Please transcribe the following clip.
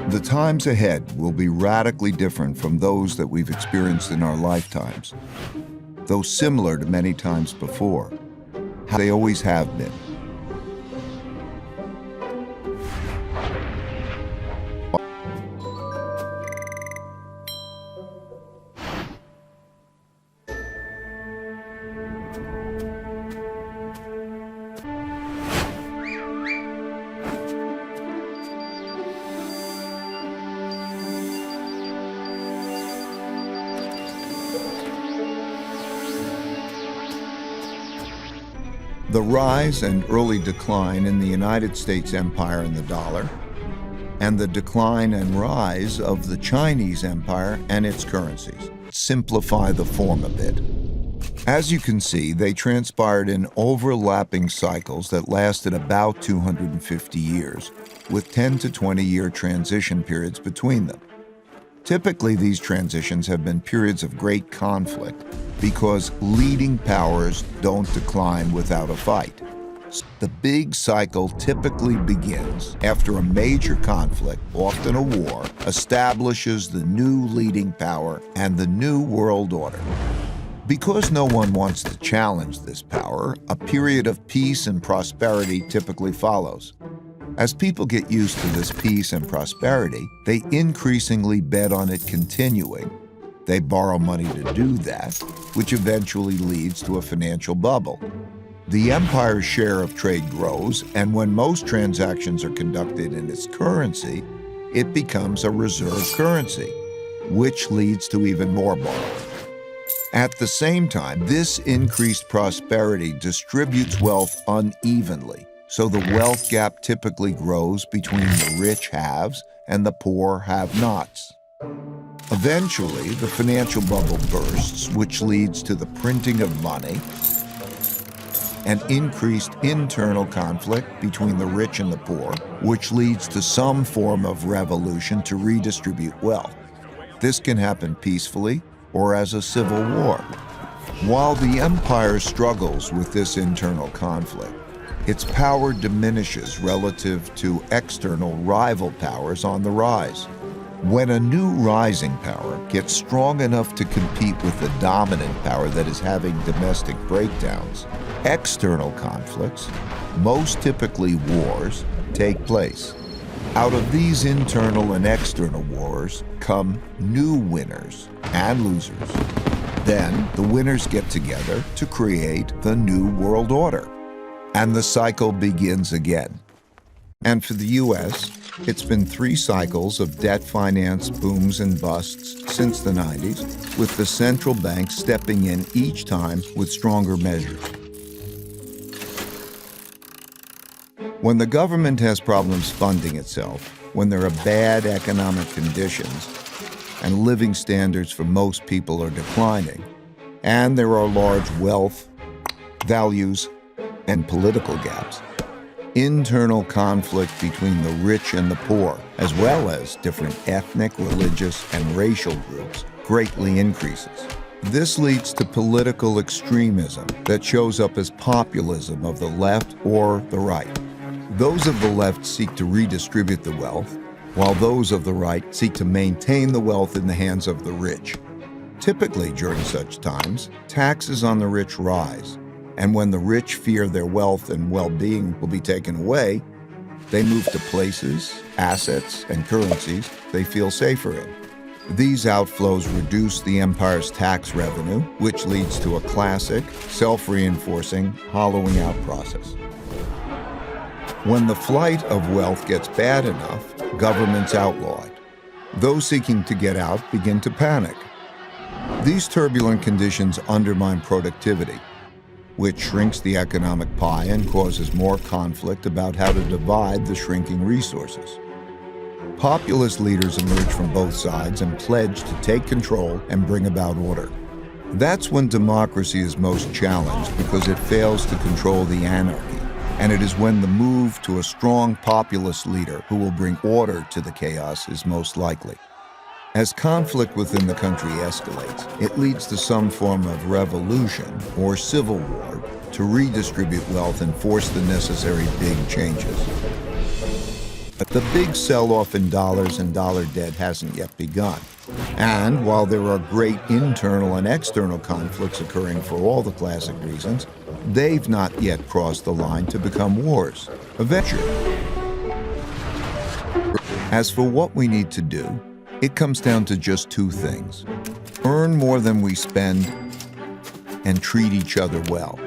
The times ahead will be radically different from those that we've experienced in our lifetimes, though similar to many times before, how they always have been. The rise and early decline in the United States empire and the dollar, and the decline and rise of the Chinese empire and its currencies. Simplify the form a bit. As you can see, they transpired in overlapping cycles that lasted about 250 years, with 10 to 20-year transition periods between them. Typically, these transitions have been periods of great conflict because leading powers don't decline without a fight. The big cycle typically begins after a major conflict, often a war, establishes the new leading power and the new world order. Because no one wants to challenge this power, a period of peace and prosperity typically follows. As people get used to this peace and prosperity, they increasingly bet on it continuing. They borrow money to do that, which eventually leads to a financial bubble. The empire's share of trade grows, and when most transactions are conducted in its currency, it becomes a reserve currency, which leads to even more borrowing. At the same time, this increased prosperity distributes wealth unevenly, so the wealth gap typically grows between the rich haves and the poor have-nots. Eventually, the financial bubble bursts, which leads to the printing of money and increased internal conflict between the rich and the poor, which leads to some form of revolution to redistribute wealth. This can happen peacefully or as a civil war. While the empire struggles with this internal conflict, its power diminishes relative to external rival powers on the rise. When a new rising power gets strong enough to compete with the dominant power that is having domestic breakdowns, external conflicts, most typically wars, take place. Out of these internal and external wars come new winners and losers. Then the winners get together to create the new world order, and the cycle begins again. And for the U.S., it's been 3 cycles of debt finance booms and busts since the 90s, with the central bank stepping in each time with stronger measures. When the government has problems funding itself, when there are bad economic conditions, and living standards for most people are declining, and there are large wealth, values, and political gaps, internal conflict between the rich and the poor, as well as different ethnic, religious, and racial groups, greatly increases. This leads to political extremism that shows up as populism of the left or the right. Those of the left seek to redistribute the wealth, while those of the right seek to maintain the wealth in the hands of the rich. Typically, during such times, taxes on the rich rise, and when the rich fear their wealth and well-being will be taken away, they move to places, assets, and currencies they feel safer in. These outflows reduce the empire's tax revenue, which leads to a classic, self-reinforcing, hollowing out process. When the flight of wealth gets bad enough, governments outlaw it. Those seeking to get out begin to panic. These turbulent conditions undermine productivity, which shrinks the economic pie and causes more conflict about how to divide the shrinking resources. Populist leaders emerge from both sides and pledge to take control and bring about order. That's when democracy is most challenged because it fails to control the anarchy, and it is when the move to a strong populist leader who will bring order to the chaos is most likely. As conflict within the country escalates, it leads to some form of revolution or civil war to redistribute wealth and force the necessary big changes. The big sell-off in dollars and dollar debt hasn't yet begun. And while there are great internal and external conflicts occurring for all the classic reasons, they've not yet crossed the line to become wars. Eventually. As for what we need to do, it comes down to just two things: earn more than we spend and treat each other well.